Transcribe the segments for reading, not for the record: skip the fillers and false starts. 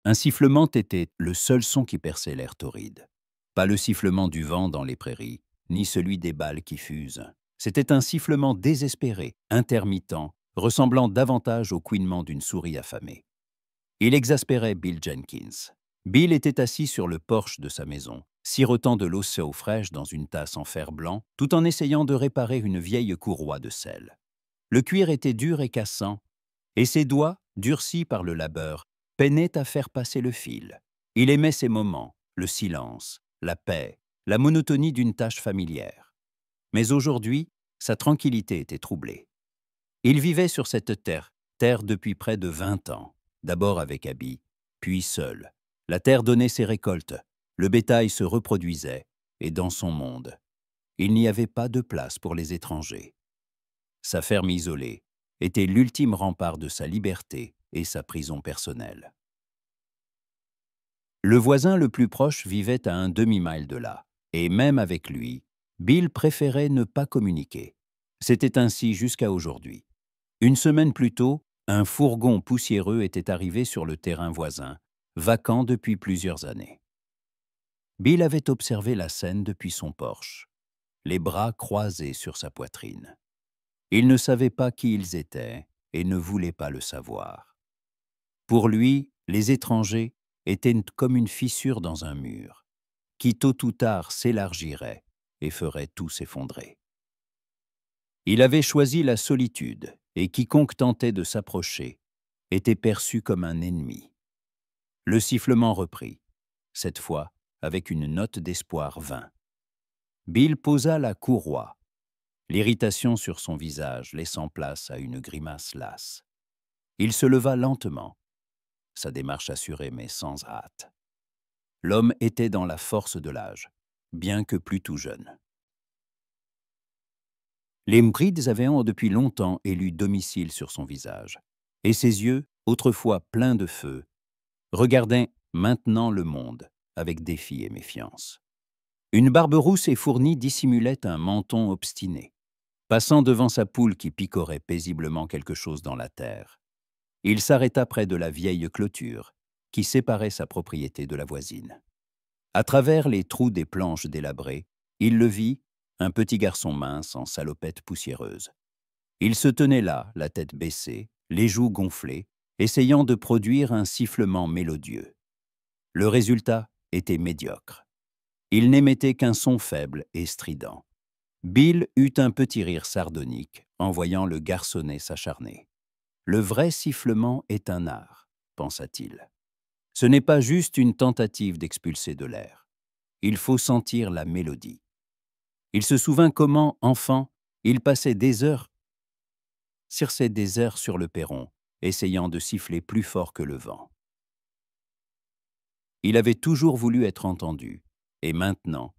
Un sifflement était le seul son qui perçait l'air torride. Pas le sifflement du vent dans les prairies, ni celui des balles qui fusent. C'était un sifflement désespéré, intermittent, ressemblant davantage au couinement d'une souris affamée. Il exaspérait Bill Jenkins. Bill était assis sur le porche de sa maison, sirotant de l'eau chaude fraîche dans une tasse en fer blanc, tout en essayant de réparer une vieille courroie de sel. Le cuir était dur et cassant, et ses doigts, durcis par le labeur, peinaient à faire passer le fil. Il aimait ces moments, le silence, la paix, la monotonie d'une tâche familière. Mais aujourd'hui, sa tranquillité était troublée. Il vivait sur cette terre depuis près de 20 ans, d'abord avec Abby, puis seul. La terre donnait ses récoltes, le bétail se reproduisait, et dans son monde, il n'y avait pas de place pour les étrangers. Sa ferme isolée était l'ultime rempart de sa liberté et sa prison personnelle. Le voisin le plus proche vivait à un demi-mile de là, et même avec lui, Bill préférait ne pas communiquer. C'était ainsi jusqu'à aujourd'hui. Une semaine plus tôt, un fourgon poussiéreux était arrivé sur le terrain voisin, vacant depuis plusieurs années. Bill avait observé la scène depuis son porche, les bras croisés sur sa poitrine. Il ne savait pas qui ils étaient et ne voulait pas le savoir. Pour lui, les étrangers étaient comme une fissure dans un mur, qui tôt ou tard s'élargirait et ferait tout s'effondrer. Il avait choisi la solitude, et quiconque tentait de s'approcher était perçu comme un ennemi. Le sifflement reprit, cette fois avec une note d'espoir vain. Bill posa la courroie, l'irritation sur son visage laissant place à une grimace lasse. Il se leva lentement, sa démarche assurée mais sans hâte. L'homme était dans la force de l'âge, bien que plus tout jeune. Les brides avaient depuis longtemps élu domicile sur son visage, et ses yeux, autrefois pleins de feu, regardaient maintenant le monde avec défi et méfiance. Une barbe rousse et fournie dissimulait un menton obstiné. Passant devant sa poule qui picorait paisiblement quelque chose dans la terre, il s'arrêta près de la vieille clôture qui séparait sa propriété de la voisine. À travers les trous des planches délabrées, il le vit, un petit garçon mince en salopette poussiéreuse. Il se tenait là, la tête baissée, les joues gonflées, essayant de produire un sifflement mélodieux. Le résultat était médiocre. Il n'émettait qu'un son faible et strident. Bill eut un petit rire sardonique en voyant le garçonnet s'acharner. Le vrai sifflement est un art, pensa-t-il. Ce n'est pas juste une tentative d'expulser de l'air. Il faut sentir la mélodie. Il se souvint comment, enfant, il passait des heures sur le perron, essayant de siffler plus fort que le vent. Il avait toujours voulu être entendu, et maintenant,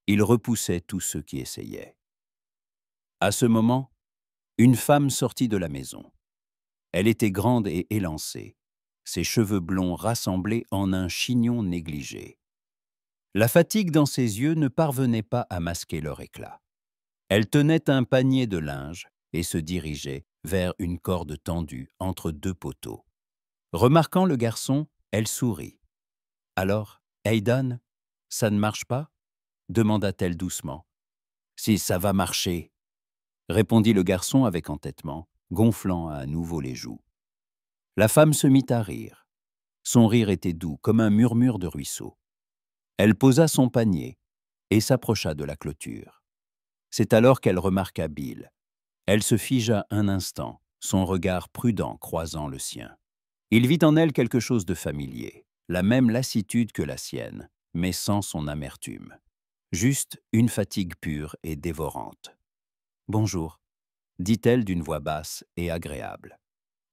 il repoussait tous ceux qui essayaient. À ce moment, une femme sortit de la maison. Elle était grande et élancée, ses cheveux blonds rassemblés en un chignon négligé. La fatigue dans ses yeux ne parvenait pas à masquer leur éclat. Elle tenait un panier de linge et se dirigeait vers une corde tendue entre deux poteaux. Remarquant le garçon, elle sourit. « Alors, Aidan, ça ne marche pas ?» demanda-t-elle doucement. « Si ça va marcher », répondit le garçon avec entêtement, gonflant à nouveau les joues. La femme se mit à rire. Son rire était doux comme un murmure de ruisseau. Elle posa son panier et s'approcha de la clôture. C'est alors qu'elle remarqua Bill. Elle se figea un instant, son regard prudent croisant le sien. Il vit en elle quelque chose de familier, la même lassitude que la sienne, mais sans son amertume. Juste une fatigue pure et dévorante. « Bonjour », dit-elle d'une voix basse et agréable.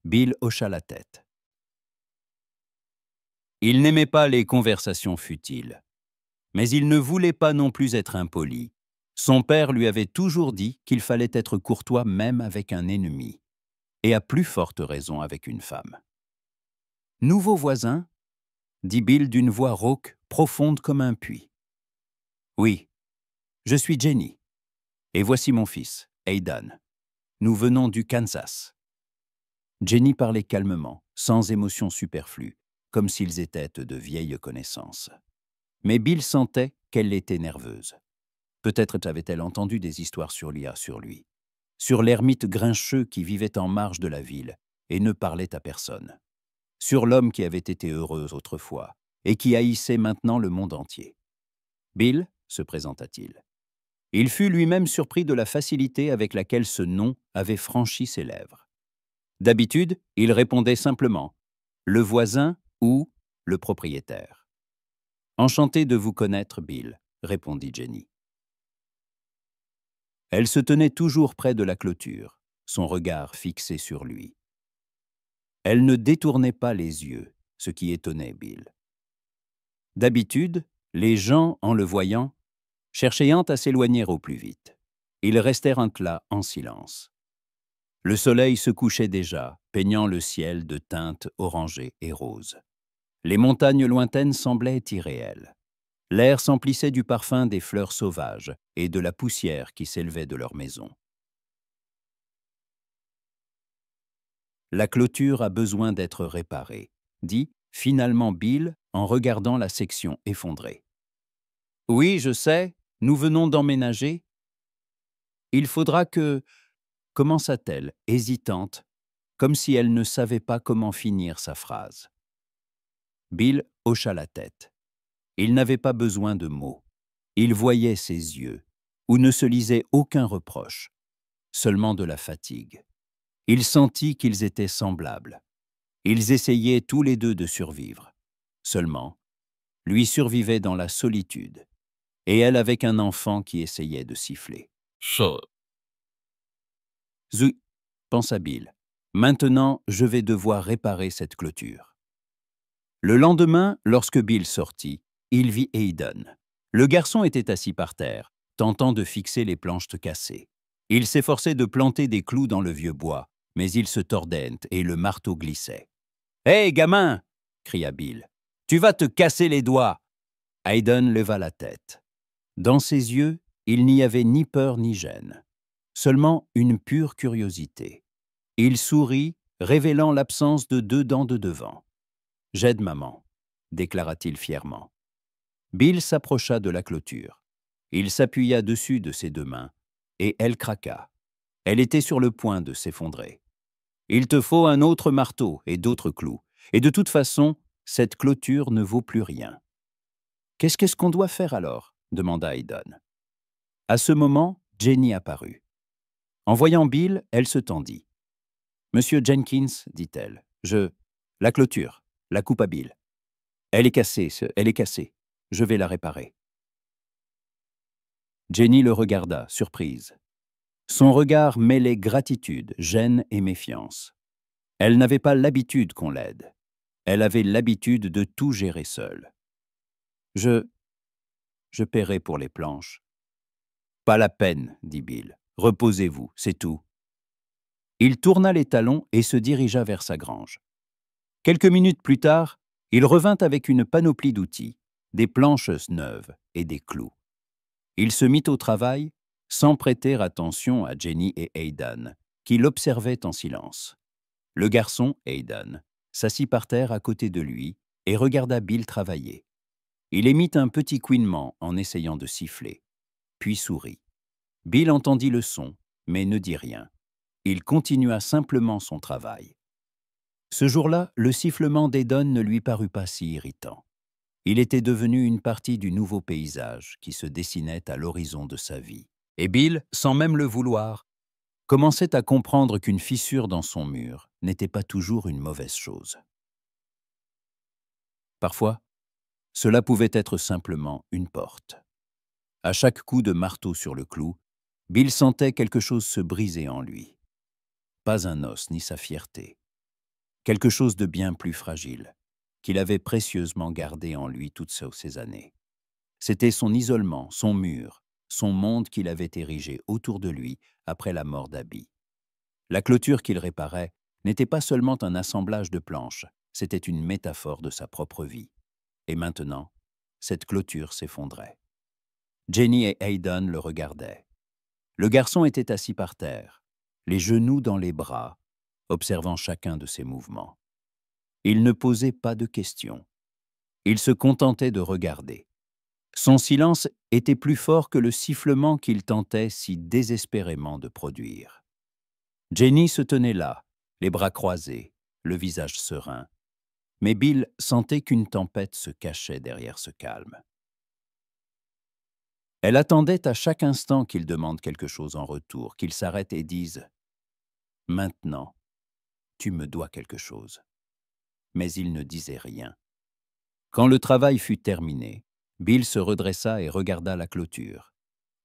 Bill hocha la tête. Il n'aimait pas les conversations futiles. Mais il ne voulait pas non plus être impoli. Son père lui avait toujours dit qu'il fallait être courtois même avec un ennemi, et à plus forte raison avec une femme. « Nouveau voisin ?» dit Bill d'une voix rauque, profonde comme un puits. « Oui, je suis Jenny, et voici mon fils, Aidan. Nous venons du Kansas. » Jenny parlait calmement, sans émotion superflue, comme s'ils étaient de vieilles connaissances. Mais Bill sentait qu'elle était nerveuse. Peut-être avait-elle entendu des histoires sur lui, sur l'ermite grincheux qui vivait en marge de la ville et ne parlait à personne, sur l'homme qui avait été heureux autrefois et qui haïssait maintenant le monde entier. Bill, se présenta-t-il. Il fut lui-même surpris de la facilité avec laquelle ce nom avait franchi ses lèvres. D'habitude, il répondait simplement « le voisin » ou « le propriétaire ». « Enchanté de vous connaître, Bill », répondit Jenny. Elle se tenait toujours près de la clôture, son regard fixé sur lui. Elle ne détournait pas les yeux, ce qui étonnait Bill. D'habitude, les gens, en le voyant, cherchaient à s'éloigner au plus vite. Ils restèrent là en silence. Le soleil se couchait déjà, peignant le ciel de teintes orangées et roses. Les montagnes lointaines semblaient irréelles. L'air s'emplissait du parfum des fleurs sauvages et de la poussière qui s'élevait de leurs maisons. La clôture a besoin d'être réparée, dit finalement Bill en regardant la section effondrée. Oui, je sais, nous venons d'emménager. Il faudra que... commença-t-elle, hésitante, comme si elle ne savait pas comment finir sa phrase. Bill hocha la tête. Il n'avait pas besoin de mots. Il voyait ses yeux, où ne se lisait aucun reproche, seulement de la fatigue. Il sentit qu'ils étaient semblables. Ils essayaient tous les deux de survivre. Seulement, lui survivait dans la solitude, et elle avec un enfant qui essayait de siffler. Zui, pensa Bill. Maintenant, je vais devoir réparer cette clôture. Le lendemain, lorsque Bill sortit, il vit Hayden. Le garçon était assis par terre, tentant de fixer les planches cassées. Il s'efforçait de planter des clous dans le vieux bois, mais ils se tordaient et le marteau glissait. « Hé, gamin !» cria Bill. « Tu vas te casser les doigts !» Hayden leva la tête. Dans ses yeux, il n'y avait ni peur ni gêne, seulement une pure curiosité. Il sourit, révélant l'absence de 2 dents de devant. « J'aide maman », déclara-t-il fièrement. Bill s'approcha de la clôture. Il s'appuya dessus de ses 2 mains, et elle craqua. Elle était sur le point de s'effondrer. « Il te faut un autre marteau et d'autres clous, et de toute façon, cette clôture ne vaut plus rien. »« Qu'est-ce qu'on doit faire alors ?» demanda Hayden. À ce moment, Jenny apparut. En voyant Bill, elle se tendit. « Monsieur Jenkins, dit-elle, la clôture, la coupe à Bill. Elle est cassée. Je vais la réparer. » Jenny le regarda, surprise. Son regard mêlait gratitude, gêne et méfiance. Elle n'avait pas l'habitude qu'on l'aide. Elle avait l'habitude de tout gérer seule. « Je paierai pour les planches. »« Pas la peine, dit Bill. Reposez-vous, c'est tout. » Il tourna les talons et se dirigea vers sa grange. Quelques minutes plus tard, il revint avec une panoplie d'outils, des planches neuves et des clous. Il se mit au travail, sans prêter attention à Jenny et Hayden, qui l'observaient en silence. Le garçon, Hayden, s'assit par terre à côté de lui et regarda Bill travailler. Il émit un petit couinement en essayant de siffler, puis sourit. Bill entendit le son, mais ne dit rien. Il continua simplement son travail. Ce jour-là, le sifflement d'Hayden ne lui parut pas si irritant. Il était devenu une partie du nouveau paysage qui se dessinait à l'horizon de sa vie. Et Bill, sans même le vouloir, commençait à comprendre qu'une fissure dans son mur n'était pas toujours une mauvaise chose. Parfois, cela pouvait être simplement une porte. À chaque coup de marteau sur le clou, Bill sentait quelque chose se briser en lui. Pas un os ni sa fierté. Quelque chose de bien plus fragile, qu'il avait précieusement gardé en lui toutes ces années. C'était son isolement, son mur, son monde qu'il avait érigé autour de lui après la mort d'Abby. La clôture qu'il réparait n'était pas seulement un assemblage de planches, c'était une métaphore de sa propre vie. Et maintenant, cette clôture s'effondrait. Jenny et Hayden le regardaient. Le garçon était assis par terre, les genoux dans les bras, observant chacun de ses mouvements. Il ne posait pas de questions. Il se contentait de regarder. Son silence était plus fort que le sifflement qu'il tentait si désespérément de produire. Jenny se tenait là, les bras croisés, le visage serein. Mais Bill sentait qu'une tempête se cachait derrière ce calme. Elle attendait à chaque instant qu'il demande quelque chose en retour, qu'il s'arrête et dise « Maintenant, tu me dois quelque chose. » Mais il ne disait rien. Quand le travail fut terminé, Bill se redressa et regarda la clôture.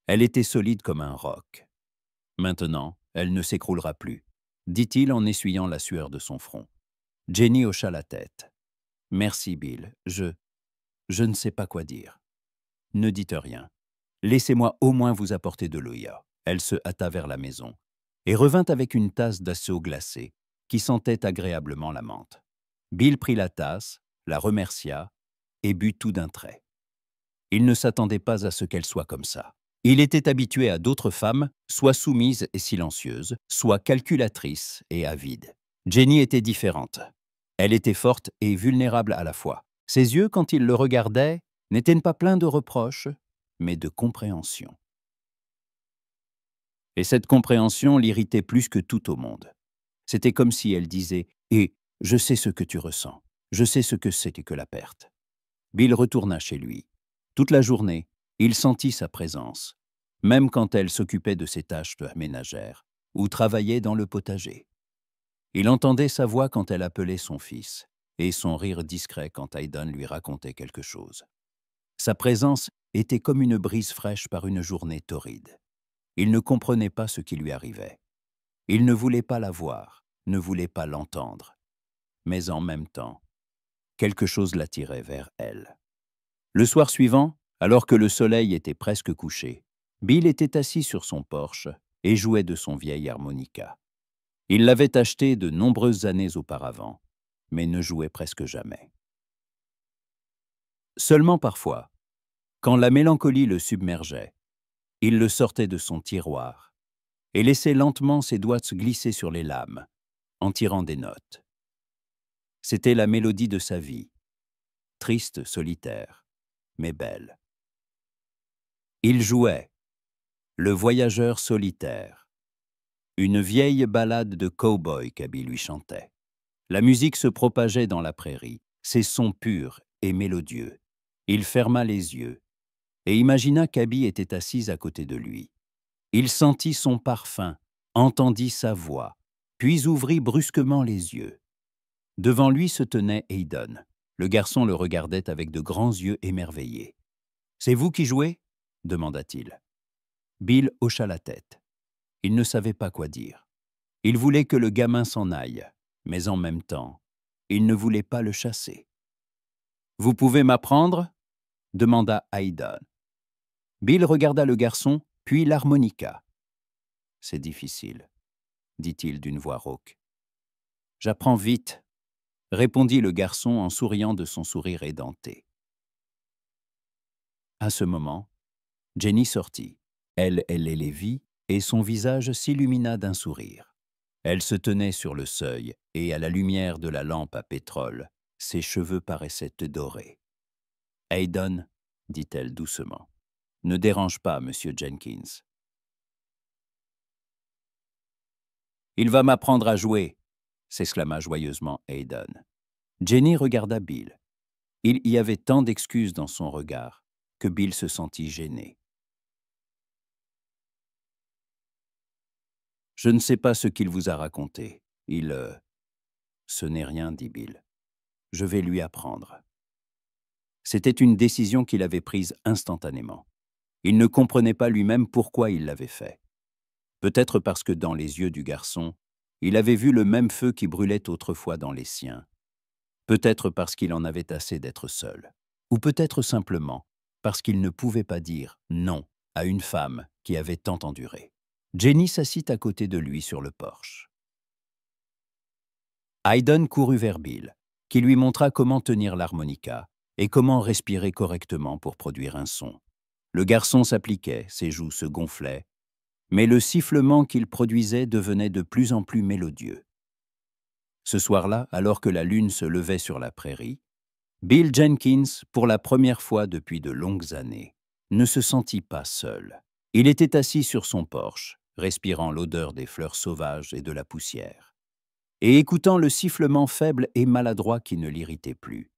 Elle était solide comme un roc. « Maintenant, elle ne s'écroulera plus, » dit-il en essuyant la sueur de son front. Jenny hocha la tête. « Merci, Bill, je ne sais pas quoi dire. » « Ne dites rien. Laissez-moi au moins vous apporter de l'eau. » Elle se hâta vers la maison et revint avec une tasse d'assaut glacée qui sentait agréablement la menthe. Bill prit la tasse, la remercia et but tout d'un trait. Il ne s'attendait pas à ce qu'elle soit comme ça. Il était habitué à d'autres femmes, soit soumises et silencieuses, soit calculatrices et avides. Jenny était différente. Elle était forte et vulnérable à la fois. Ses yeux, quand il le regardait, n'étaient pas pleins de reproches, mais de compréhension. Et cette compréhension l'irritait plus que tout au monde. C'était comme si elle disait « Et je sais ce que tu ressens. Je sais ce que c'est que la perte. » Bill retourna chez lui. Toute la journée, il sentit sa présence, même quand elle s'occupait de ses tâches ménagères ou travaillait dans le potager. Il entendait sa voix quand elle appelait son fils et son rire discret quand Aidan lui racontait quelque chose. Sa présence était comme une brise fraîche par une journée torride. Il ne comprenait pas ce qui lui arrivait. Il ne voulait pas la voir, ne voulait pas l'entendre. Mais en même temps, quelque chose l'attirait vers elle. Le soir suivant, alors que le soleil était presque couché, Bill était assis sur son porche et jouait de son vieil harmonica. Il l'avait acheté de nombreuses années auparavant, mais ne jouait presque jamais. Seulement parfois, quand la mélancolie le submergeait, il le sortait de son tiroir et laissait lentement ses doigts se glisser sur les lames, en tirant des notes. C'était la mélodie de sa vie, triste, solitaire, mais belle. Il jouait « Le voyageur solitaire », une vieille ballade de cow-boy qu'Abby lui chantait. La musique se propageait dans la prairie, ses sons purs et mélodieux. Il ferma les yeux et imagina qu'Abby était assise à côté de lui. Il sentit son parfum, entendit sa voix, puis ouvrit brusquement les yeux. Devant lui se tenait Aidan. Le garçon le regardait avec de grands yeux émerveillés. « C'est vous qui jouez ?» demanda-t-il. Bill hocha la tête. Il ne savait pas quoi dire. Il voulait que le gamin s'en aille, mais en même temps, il ne voulait pas le chasser. « Vous pouvez m'apprendre ?» demanda Aidan. Bill regarda le garçon, puis l'harmonica. « C'est difficile, » dit-il d'une voix rauque. « J'apprends vite, » répondit le garçon en souriant de son sourire édenté. À ce moment, Jenny sortit. Elle les vit et son visage s'illumina d'un sourire. Elle se tenait sur le seuil et, à la lumière de la lampe à pétrole, ses cheveux paraissaient dorés. « Aidan, » dit-elle doucement, « ne dérange pas Monsieur Jenkins. »« Il va m'apprendre à jouer !» s'exclama joyeusement Aidan. Jenny regarda Bill. Il y avait tant d'excuses dans son regard que Bill se sentit gêné. « Je ne sais pas ce qu'il vous a raconté. Ce n'est rien, dit Bill. Je vais lui apprendre. » C'était une décision qu'il avait prise instantanément. Il ne comprenait pas lui-même pourquoi il l'avait fait. Peut-être parce que dans les yeux du garçon, il avait vu le même feu qui brûlait autrefois dans les siens. Peut-être parce qu'il en avait assez d'être seul. Ou peut-être simplement parce qu'il ne pouvait pas dire non à une femme qui avait tant enduré. Jenny s'assit à côté de lui sur le porche. Aidan courut vers Bill, qui lui montra comment tenir l'harmonica et comment respirer correctement pour produire un son. Le garçon s'appliquait, ses joues se gonflaient, mais le sifflement qu'il produisait devenait de plus en plus mélodieux. Ce soir-là, alors que la lune se levait sur la prairie, Bill Jenkins, pour la première fois depuis de longues années, ne se sentit pas seul. Il était assis sur son porche, respirant l'odeur des fleurs sauvages et de la poussière, et écoutant le sifflement faible et maladroit qui ne l'irritait plus,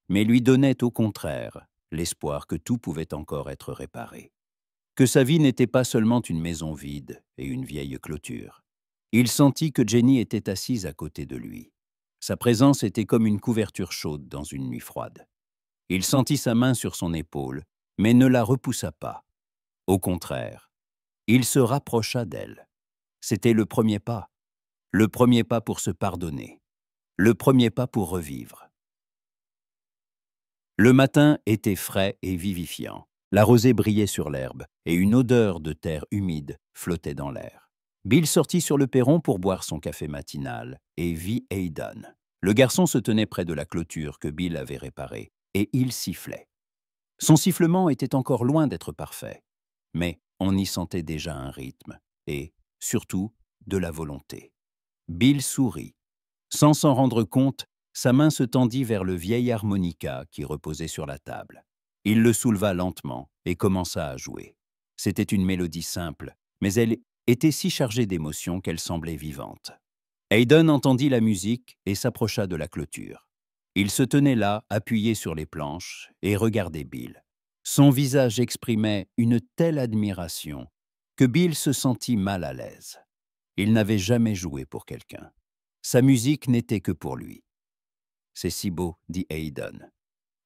mais lui donnait au contraire l'espoir que tout pouvait encore être réparé, que sa vie n'était pas seulement une maison vide et une vieille clôture. Il sentit que Jenny était assise à côté de lui. Sa présence était comme une couverture chaude dans une nuit froide. Il sentit sa main sur son épaule, mais ne la repoussa pas. Au contraire, il se rapprocha d'elle. C'était le premier pas pour se pardonner, le premier pas pour revivre. Le matin était frais et vivifiant. La rosée brillait sur l'herbe et une odeur de terre humide flottait dans l'air. Bill sortit sur le perron pour boire son café matinal et vit Hayden. Le garçon se tenait près de la clôture que Bill avait réparée et il sifflait. Son sifflement était encore loin d'être parfait, mais on y sentait déjà un rythme et, surtout, de la volonté. Bill sourit. Sans s'en rendre compte, sa main se tendit vers le vieil harmonica qui reposait sur la table. Il le souleva lentement et commença à jouer. C'était une mélodie simple, mais elle était si chargée d'émotion qu'elle semblait vivante. Hayden entendit la musique et s'approcha de la clôture. Il se tenait là, appuyé sur les planches, et regardait Bill. Son visage exprimait une telle admiration que Bill se sentit mal à l'aise. Il n'avait jamais joué pour quelqu'un. Sa musique n'était que pour lui. « C'est si beau, » dit Hayden.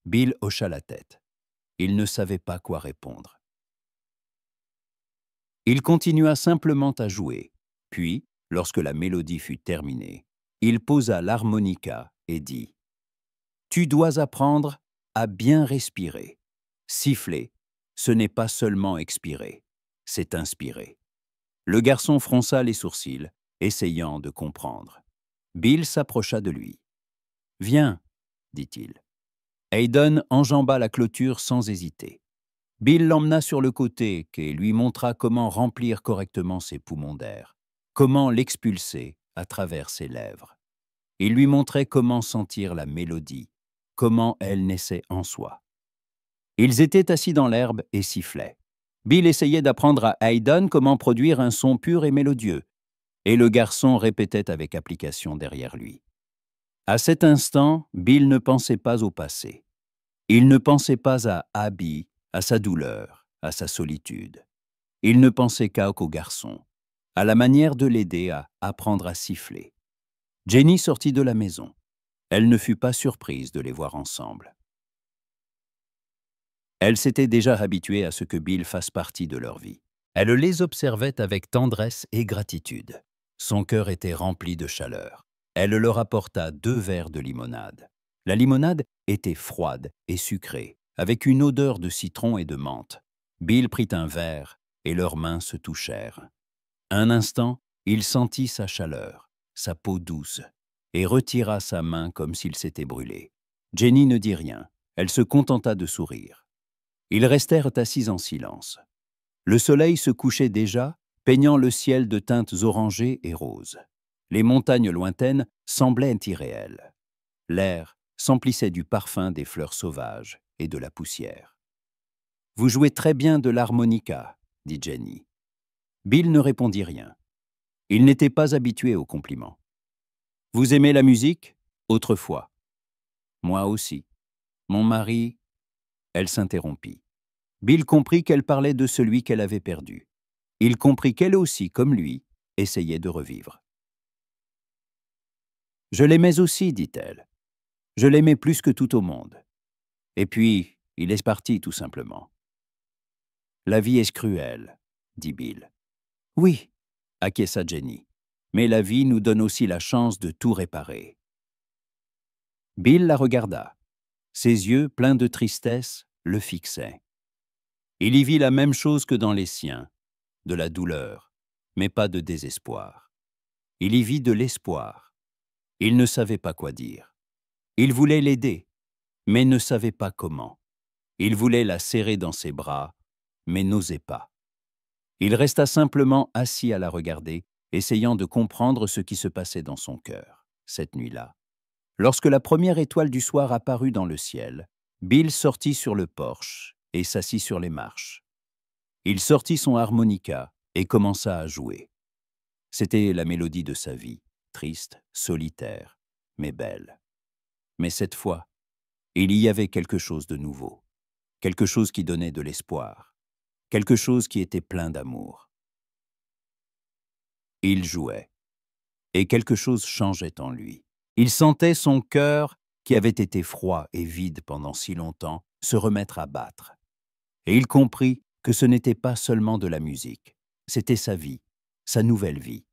Bill hocha la tête. Il ne savait pas quoi répondre. Il continua simplement à jouer, puis, lorsque la mélodie fut terminée, il posa l'harmonica et dit « Tu dois apprendre à bien respirer. Siffler, ce n'est pas seulement expirer, c'est inspirer. » Le garçon fronça les sourcils, essayant de comprendre. Bill s'approcha de lui. « Viens, » dit-il. Hayden enjamba la clôture sans hésiter. Bill l'emmena sur le côté et lui montra comment remplir correctement ses poumons d'air, comment l'expulser à travers ses lèvres. Il lui montrait comment sentir la mélodie, comment elle naissait en soi. Ils étaient assis dans l'herbe et sifflaient. Bill essayait d'apprendre à Hayden comment produire un son pur et mélodieux, et le garçon répétait avec application derrière lui. À cet instant, Bill ne pensait pas au passé. Il ne pensait pas à Abby, à sa douleur, à sa solitude. Il ne pensait qu'au garçon, à la manière de l'aider à apprendre à siffler. Jenny sortit de la maison. Elle ne fut pas surprise de les voir ensemble. Elle s'était déjà habituée à ce que Bill fasse partie de leur vie. Elle les observait avec tendresse et gratitude. Son cœur était rempli de chaleur. Elle leur apporta 2 verres de limonade. La limonade était froide et sucrée, avec une odeur de citron et de menthe. Bill prit un verre et leurs mains se touchèrent. Un instant, il sentit sa chaleur, sa peau douce, et retira sa main comme s'il s'était brûlé. Jenny ne dit rien, elle se contenta de sourire. Ils restèrent assis en silence. Le soleil se couchait déjà, peignant le ciel de teintes orangées et roses. Les montagnes lointaines semblaient irréelles. L'air s'emplissait du parfum des fleurs sauvages et de la poussière. « Vous jouez très bien de l'harmonica, » dit Jenny. Bill ne répondit rien. Il n'était pas habitué aux compliments. « Vous aimez la musique ? Autrefois. »« Moi aussi. Mon mari... » Elle s'interrompit. Bill comprit qu'elle parlait de celui qu'elle avait perdu. Il comprit qu'elle aussi, comme lui, essayait de revivre. « Je l'aimais aussi, dit-elle. Je l'aimais plus que tout au monde. Et puis, il est parti, tout simplement. »« La vie est cruelle, » dit Bill. « Oui, » acquiesça Jenny. « Mais la vie nous donne aussi la chance de tout réparer. » Bill la regarda. Ses yeux, pleins de tristesse, le fixaient. Il y vit la même chose que dans les siens, de la douleur, mais pas de désespoir. Il y vit de l'espoir. Il ne savait pas quoi dire. Il voulait l'aider, mais ne savait pas comment. Il voulait la serrer dans ses bras, mais n'osait pas. Il resta simplement assis à la regarder, essayant de comprendre ce qui se passait dans son cœur. cette nuit-là. Lorsque la première étoile du soir apparut dans le ciel, Bill sortit sur le porche et s'assit sur les marches. Il sortit son harmonica et commença à jouer. C'était la mélodie de sa vie, triste, solitaire, mais belle. Mais cette fois, il y avait quelque chose de nouveau, quelque chose qui donnait de l'espoir, quelque chose qui était plein d'amour. Il jouait, et quelque chose changeait en lui. Il sentait son cœur, qui avait été froid et vide pendant si longtemps, se remettre à battre. Et il comprit que ce n'était pas seulement de la musique, c'était sa vie, sa nouvelle vie.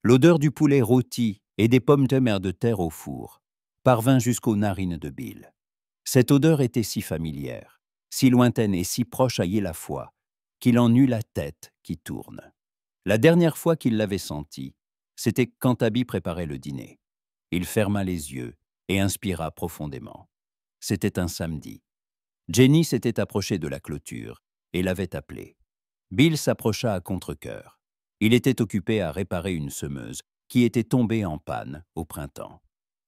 L'odeur du poulet rôti et des pommes de mer de terre au four parvint jusqu'aux narines de Bill. Cette odeur était si familière, si lointaine et si proche à y la fois, qu'il en eut la tête qui tourne. La dernière fois qu'il l'avait sentie, c'était quand Abby préparait le dîner. Il ferma les yeux et inspira profondément. C'était un samedi. Jenny s'était approchée de la clôture et l'avait appelé. Bill s'approcha à contre-cœur. Il était occupé à réparer une semeuse qui était tombée en panne au printemps.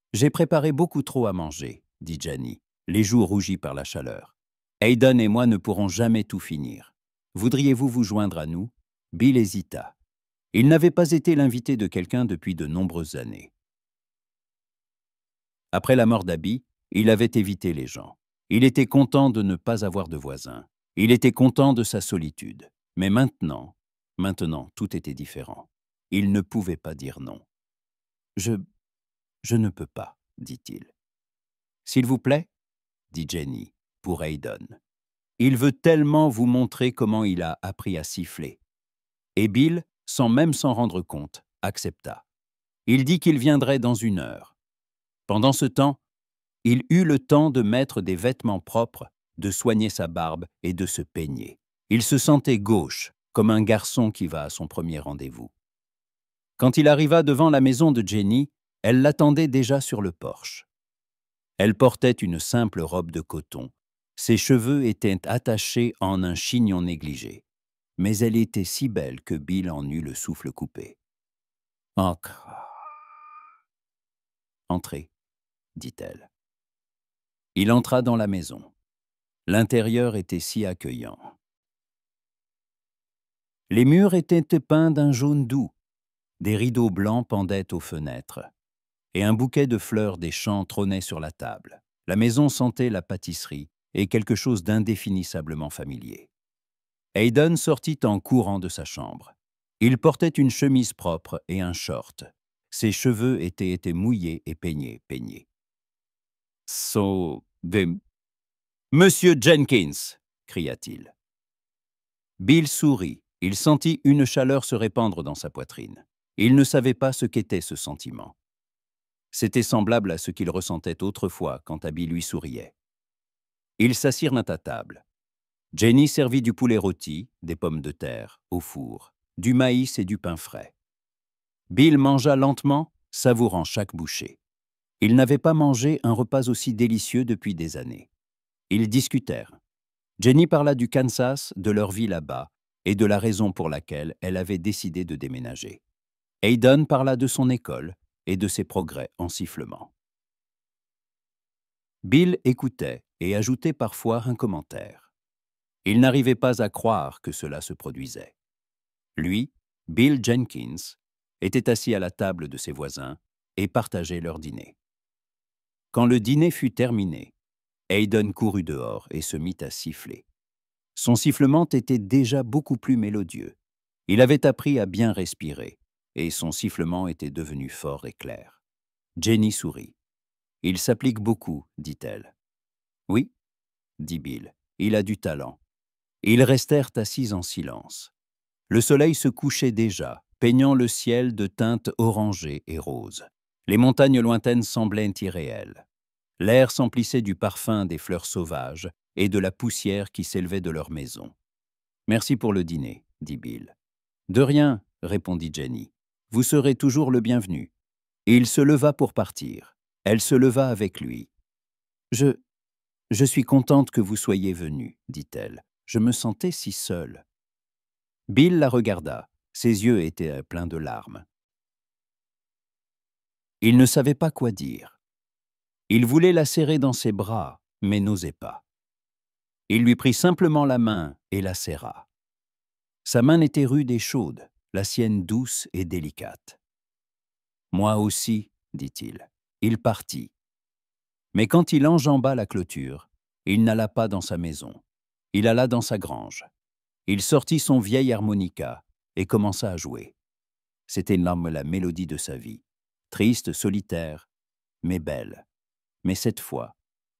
« J'ai préparé beaucoup trop à manger, » dit Jenny, les joues rougies par la chaleur. « Hayden et moi ne pourrons jamais tout finir. Voudriez-vous vous joindre à nous ?» Bill hésita. Il n'avait pas été l'invité de quelqu'un depuis de nombreuses années. Après la mort d'Abby, il avait évité les gens. Il était content de ne pas avoir de voisins. Il était content de sa solitude. Mais maintenant, tout était différent. Il ne pouvait pas dire non. « Je ne peux pas, » dit-il. « S'il vous plaît » dit Jenny, pour Hayden. « Il veut tellement vous montrer comment il a appris à siffler. » Et Bill, sans même s'en rendre compte, accepta. Il dit qu'il viendrait dans 1 heure. Pendant ce temps, il eut le temps de mettre des vêtements propres, de soigner sa barbe et de se peigner. Il se sentait gauche, comme un garçon qui va à son premier rendez-vous. Quand il arriva devant la maison de Jenny, elle l'attendait déjà sur le porche. Elle portait une simple robe de coton. Ses cheveux étaient attachés en un chignon négligé. Mais elle était si belle que Bill en eut le souffle coupé. « Encore. »« Entrez, » dit-elle. Il entra dans la maison. L'intérieur était si accueillant. Les murs étaient peints d'un jaune doux. Des rideaux blancs pendaient aux fenêtres. Et un bouquet de fleurs des champs trônait sur la table. La maison sentait la pâtisserie et quelque chose d'indéfinissablement familier. Hayden sortit en courant de sa chambre. Il portait une chemise propre et un short. Ses cheveux étaient mouillés et peignés. « Monsieur Jenkins !» cria-t-il. Bill sourit. Il sentit une chaleur se répandre dans sa poitrine. Il ne savait pas ce qu'était ce sentiment. C'était semblable à ce qu'il ressentait autrefois quand Abby lui souriait. Ils s'assirent à table. Jenny servit du poulet rôti, des pommes de terre, au four, du maïs et du pain frais. Bill mangea lentement, savourant chaque bouchée. Ils n'avaient pas mangé un repas aussi délicieux depuis des années. Ils discutèrent. Jenny parla du Kansas, de leur vie là-bas, et de la raison pour laquelle elle avait décidé de déménager. Hayden parla de son école et de ses progrès en sifflement. Bill écoutait et ajoutait parfois un commentaire. Il n'arrivait pas à croire que cela se produisait. Lui, Bill Jenkins, était assis à la table de ses voisins et partageait leur dîner. Quand le dîner fut terminé, Hayden courut dehors et se mit à siffler. Son sifflement était déjà beaucoup plus mélodieux. Il avait appris à bien respirer, et son sifflement était devenu fort et clair. Jenny sourit. « Il s'applique beaucoup, » dit-elle. « Oui, » dit Bill, « il a du talent. » Ils restèrent assis en silence. Le soleil se couchait déjà, peignant le ciel de teintes orangées et roses. Les montagnes lointaines semblaient irréelles. L'air s'emplissait du parfum des fleurs sauvages et de la poussière qui s'élevait de leur maison. « Merci pour le dîner, » dit Bill. « De rien, » répondit Jenny. « Vous serez toujours le bienvenu. » Et il se leva pour partir. Elle se leva avec lui. « Je suis contente que vous soyez venu, » dit-elle. « Je me sentais si seule. » Bill la regarda. Ses yeux étaient pleins de larmes. Il ne savait pas quoi dire. Il voulait la serrer dans ses bras, mais n'osait pas. Il lui prit simplement la main et la serra. Sa main n'était rude et chaude, la sienne douce et délicate. « Moi aussi, dit-il. » Il partit. Mais quand il enjamba la clôture, il n'alla pas dans sa maison. Il alla dans sa grange. Il sortit son vieil harmonica et commença à jouer. C'était la mélodie de sa vie, triste, solitaire, mais belle. Mais cette fois,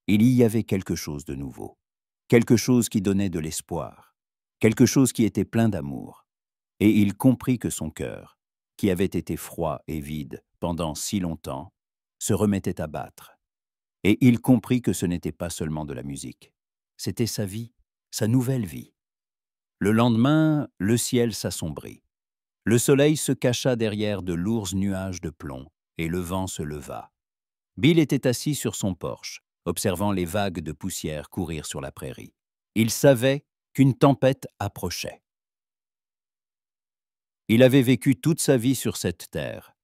il y avait quelque chose de nouveau, quelque chose qui donnait de l'espoir, quelque chose qui était plein d'amour. Et il comprit que son cœur, qui avait été froid et vide pendant si longtemps, se remettait à battre. Et il comprit que ce n'était pas seulement de la musique, c'était sa vie, sa nouvelle vie. Le lendemain, le ciel s'assombrit. Le soleil se cacha derrière de lourds nuages de plomb, et le vent se leva. Bill était assis sur son porche, observant les vagues de poussière courir sur la prairie. Il savait qu'une tempête approchait. Il avait vécu toute sa vie sur cette terre,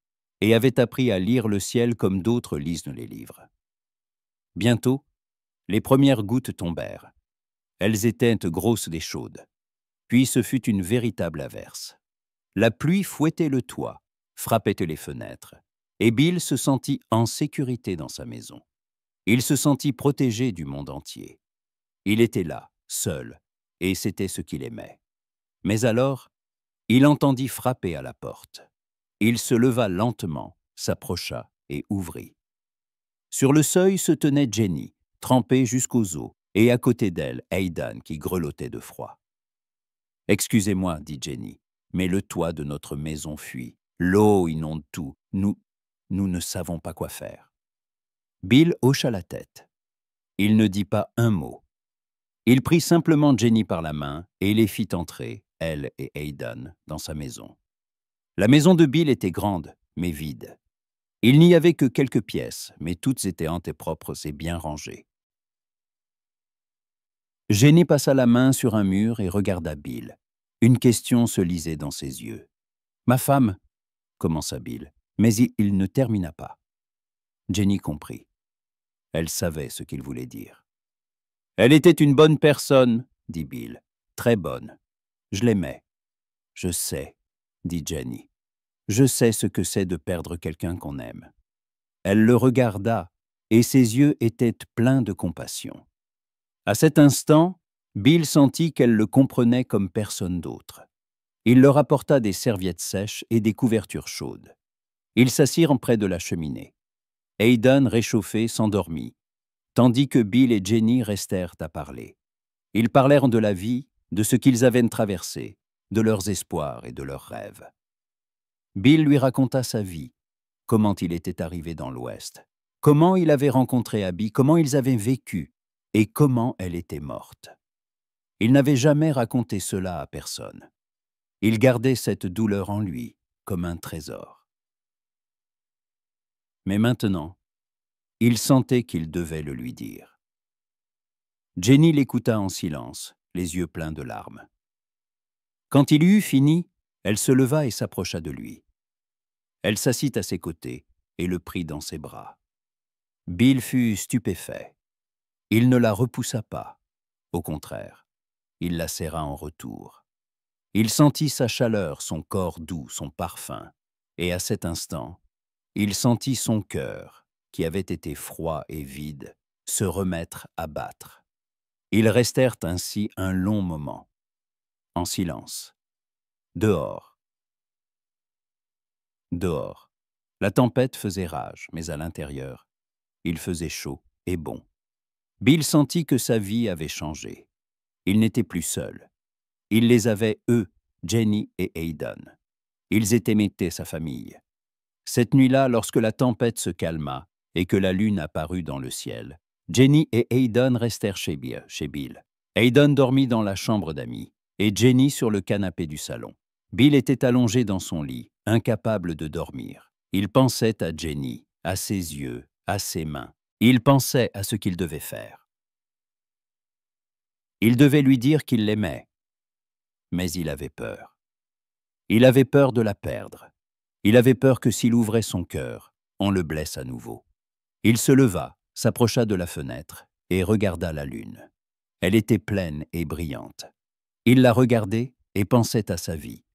et avait appris à lire le ciel comme d'autres lisent les livres. Bientôt, les premières gouttes tombèrent. Elles étaient grosses et chaudes. Puis ce fut une véritable averse. La pluie fouettait le toit, frappait les fenêtres, et Bill se sentit en sécurité dans sa maison. Il se sentit protégé du monde entier. Il était là, seul, et c'était ce qu'il aimait. Mais alors, il entendit frapper à la porte. Il se leva lentement, s'approcha et ouvrit. Sur le seuil se tenait Jenny, trempée jusqu'aux os, et à côté d'elle, Aidan qui grelottait de froid. « Excusez-moi, dit Jenny, mais le toit de notre maison fuit. L'eau inonde tout. Nous ne savons pas quoi faire. » Bill hocha la tête. Il ne dit pas un mot. Il prit simplement Jenny par la main et les fit entrer, elle et Aidan, dans sa maison. La maison de Bill était grande, mais vide. Il n'y avait que quelques pièces, mais toutes étaient propres et bien rangées. Jenny passa la main sur un mur et regarda Bill. Une question se lisait dans ses yeux. « Ma femme » commença Bill, mais il ne termina pas. Jenny comprit. Elle savait ce qu'il voulait dire. « Elle était une bonne personne, » dit Bill. « Très bonne. Je l'aimais. »« Je sais, » dit Jenny. « Je sais ce que c'est de perdre quelqu'un qu'on aime. » Elle le regarda, et ses yeux étaient pleins de compassion. À cet instant, Bill sentit qu'elle le comprenait comme personne d'autre. Il leur apporta des serviettes sèches et des couvertures chaudes. Ils s'assirent près de la cheminée. Aidan, réchauffé, s'endormit, tandis que Bill et Jenny restèrent à parler. Ils parlèrent de la vie, de ce qu'ils avaient traversé, de leurs espoirs et de leurs rêves. Bill lui raconta sa vie, comment il était arrivé dans l'Ouest, comment il avait rencontré Abby, comment ils avaient vécu et comment elle était morte. Il n'avait jamais raconté cela à personne. Il gardait cette douleur en lui comme un trésor. Mais maintenant, il sentait qu'il devait le lui dire. Jenny l'écouta en silence, les yeux pleins de larmes. Quand il eut fini, elle se leva et s'approcha de lui. Elle s'assit à ses côtés et le prit dans ses bras. Bill fut stupéfait. Il ne la repoussa pas. Au contraire, il la serra en retour. Il sentit sa chaleur, son corps doux, son parfum. Et à cet instant, il sentit son cœur, qui avait été froid et vide, se remettre à battre. Ils restèrent ainsi un long moment, en silence. Dehors. Dehors. La tempête faisait rage, mais à l'intérieur, il faisait chaud et bon. Bill sentit que sa vie avait changé. Il n'était plus seul. Il les avait, eux, Jenny et Aidan. Ils étaient sa famille. Cette nuit-là, lorsque la tempête se calma et que la lune apparut dans le ciel, Jenny et Aidan restèrent chez Bill. Aidan dormit dans la chambre d'amis et Jenny sur le canapé du salon. Bill était allongé dans son lit, incapable de dormir. Il pensait à Jenny, à ses yeux, à ses mains. Il pensait à ce qu'il devait faire. Il devait lui dire qu'il l'aimait, mais il avait peur. Il avait peur de la perdre. Il avait peur que s'il ouvrait son cœur, on le blesse à nouveau. Il se leva, s'approcha de la fenêtre et regarda la lune. Elle était pleine et brillante. Il la regardait et pensait à sa vie,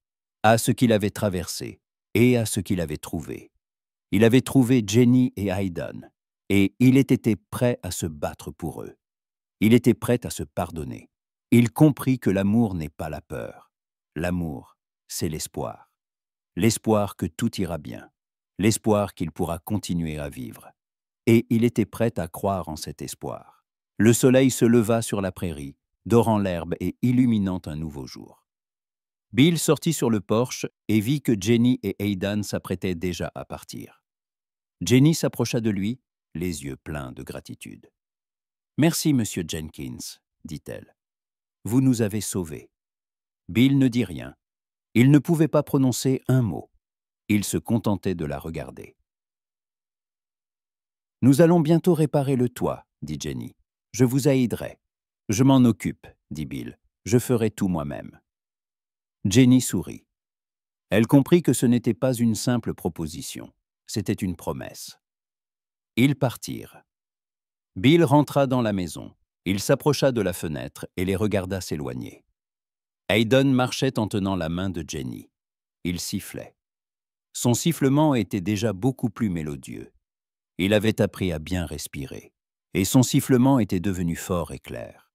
à ce qu'il avait traversé et à ce qu'il avait trouvé. Il avait trouvé Jenny et Hayden, et il était prêt à se battre pour eux. Il était prêt à se pardonner. Il comprit que l'amour n'est pas la peur. L'amour, c'est l'espoir. L'espoir que tout ira bien. L'espoir qu'il pourra continuer à vivre. Et il était prêt à croire en cet espoir. Le soleil se leva sur la prairie, dorant l'herbe et illuminant un nouveau jour. Bill sortit sur le porche et vit que Jenny et Hayden s'apprêtaient déjà à partir. Jenny s'approcha de lui, les yeux pleins de gratitude. « Merci, monsieur Jenkins, dit-elle. Vous nous avez sauvés. » Bill ne dit rien. Il ne pouvait pas prononcer un mot. Il se contentait de la regarder. « Nous allons bientôt réparer le toit, dit Jenny. Je vous aiderai. Je m'en occupe, dit Bill. Je ferai tout moi-même. Jenny sourit. Elle comprit que ce n'était pas une simple proposition, c'était une promesse. Ils partirent. Bill rentra dans la maison. Il s'approcha de la fenêtre et les regarda s'éloigner. Hayden marchait en tenant la main de Jenny. Il sifflait. Son sifflement était déjà beaucoup plus mélodieux. Il avait appris à bien respirer, et son sifflement était devenu fort et clair.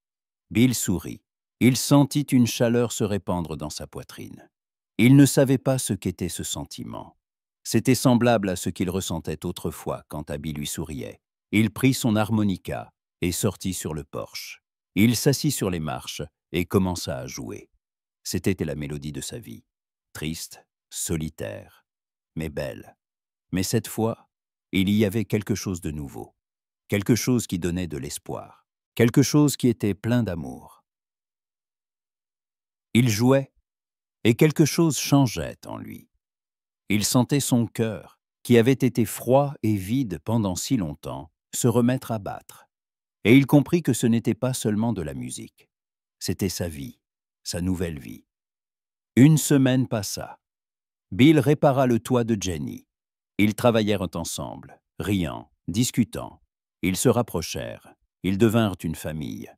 Bill sourit. Il sentit une chaleur se répandre dans sa poitrine. Il ne savait pas ce qu'était ce sentiment. C'était semblable à ce qu'il ressentait autrefois quand Abby lui souriait. Il prit son harmonica et sortit sur le porche. Il s'assit sur les marches et commença à jouer. C'était la mélodie de sa vie. Triste, solitaire, mais belle. Mais cette fois, il y avait quelque chose de nouveau. Quelque chose qui donnait de l'espoir. Quelque chose qui était plein d'amour. Il jouait, et quelque chose changeait en lui. Il sentait son cœur, qui avait été froid et vide pendant si longtemps, se remettre à battre. Et il comprit que ce n'était pas seulement de la musique. C'était sa vie, sa nouvelle vie. Une semaine passa. Bill répara le toit de Jenny. Ils travaillèrent ensemble, riant, discutant. Ils se rapprochèrent. Ils devinrent une famille.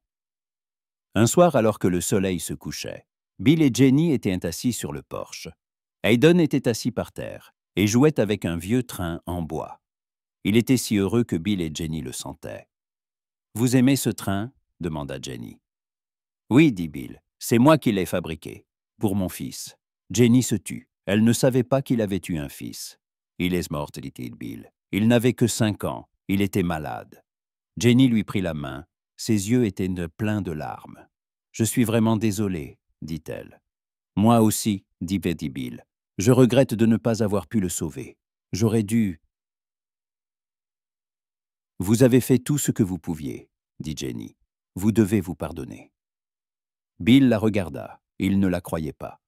Un soir, alors que le soleil se couchait, Bill et Jenny étaient assis sur le porche. Hayden était assis par terre et jouait avec un vieux train en bois. Il était si heureux que Bill et Jenny le sentaient. « Vous aimez ce train ?» demanda Jenny. « Oui, dit Bill, c'est moi qui l'ai fabriqué, pour mon fils. » Jenny se tut. Elle ne savait pas qu'il avait eu un fils. « Il est mort, dit Bill. Il n'avait que 5 ans. Il était malade. » Jenny lui prit la main. Ses yeux étaient pleins de larmes. « Je suis vraiment désolée, dit-elle. »« Moi aussi, dit Bill. Je regrette de ne pas avoir pu le sauver. J'aurais dû... » « Vous avez fait tout ce que vous pouviez, dit Jenny. Vous devez vous pardonner. » Bill la regarda. Il ne la croyait pas.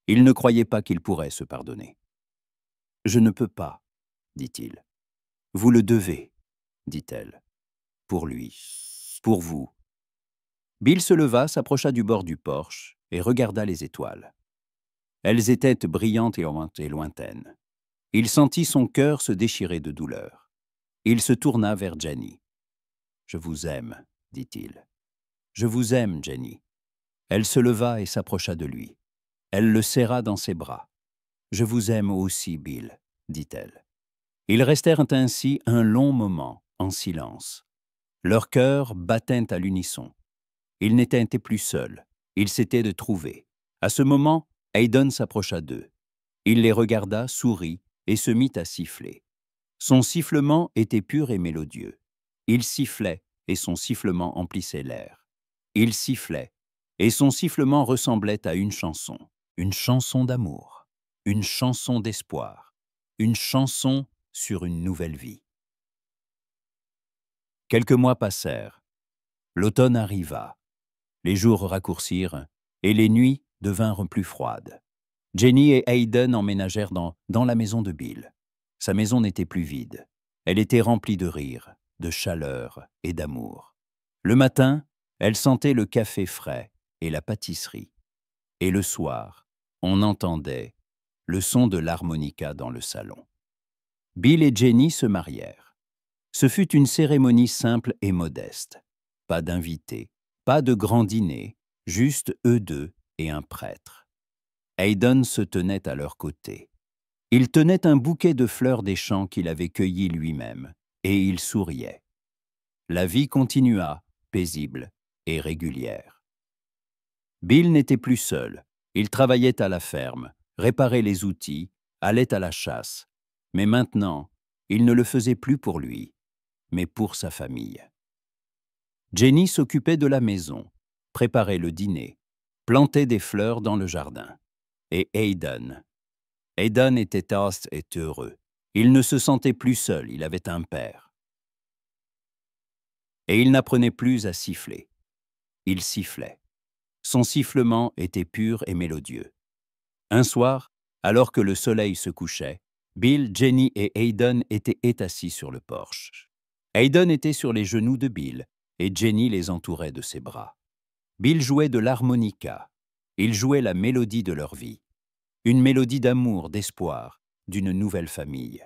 Il ne croyait pas qu'il pourrait se pardonner. « Je ne peux pas, dit-il. Vous le devez, dit-elle. Pour lui, pour vous. » Bill se leva, s'approcha du bord du porche et regarda les étoiles. Elles étaient brillantes et lointaines. Il sentit son cœur se déchirer de douleur. Il se tourna vers Jenny. « Je vous aime, dit-il. Je vous aime, Jenny. » Elle se leva et s'approcha de lui. Elle le serra dans ses bras. « Je vous aime aussi, Bill, » dit-elle. Ils restèrent ainsi un long moment, en silence. Leurs cœurs battaient à l'unisson. Ils n'étaient plus seuls. Ils s'étaient trouvés. À ce moment, Hayden s'approcha d'eux. Il les regarda, sourit et se mit à siffler. Son sifflement était pur et mélodieux. Il sifflait et son sifflement emplissait l'air. Il sifflait et son sifflement ressemblait à une chanson d'amour, une chanson d'espoir, une chanson sur une nouvelle vie. Quelques mois passèrent. L'automne arriva. Les jours raccourcirent et les nuits devinrent plus froides. Jenny et Hayden emménagèrent dans la maison de Bill. Sa maison n'était plus vide. Elle était remplie de rire, de chaleur et d'amour. Le matin, elle sentait le café frais et la pâtisserie. Et le soir, on entendait le son de l'harmonica dans le salon. Bill et Jenny se marièrent. Ce fut une cérémonie simple et modeste. Pas d'invités, pas de grand dîner, juste eux deux et un prêtre. Hayden se tenait à leur côté. Il tenait un bouquet de fleurs des champs qu'il avait cueillies lui-même, et il souriait. La vie continua, paisible et régulière. Bill n'était plus seul. Il travaillait à la ferme, réparait les outils, allait à la chasse. Mais maintenant, il ne le faisait plus pour lui, mais pour sa famille. Jenny s'occupait de la maison, préparait le dîner, plantait des fleurs dans le jardin. Et Hayden était triste et heureux. Il ne se sentait plus seul, il avait un père. Et il n'apprenait plus à siffler. Il sifflait. Son sifflement était pur et mélodieux. Un soir, alors que le soleil se couchait, Bill, Jenny et Hayden étaient assis sur le porche. Hayden était sur les genoux de Bill et Jenny les entourait de ses bras. Bill jouait de l'harmonica. Il jouait la mélodie de leur vie. Une mélodie d'amour, d'espoir, d'une nouvelle famille.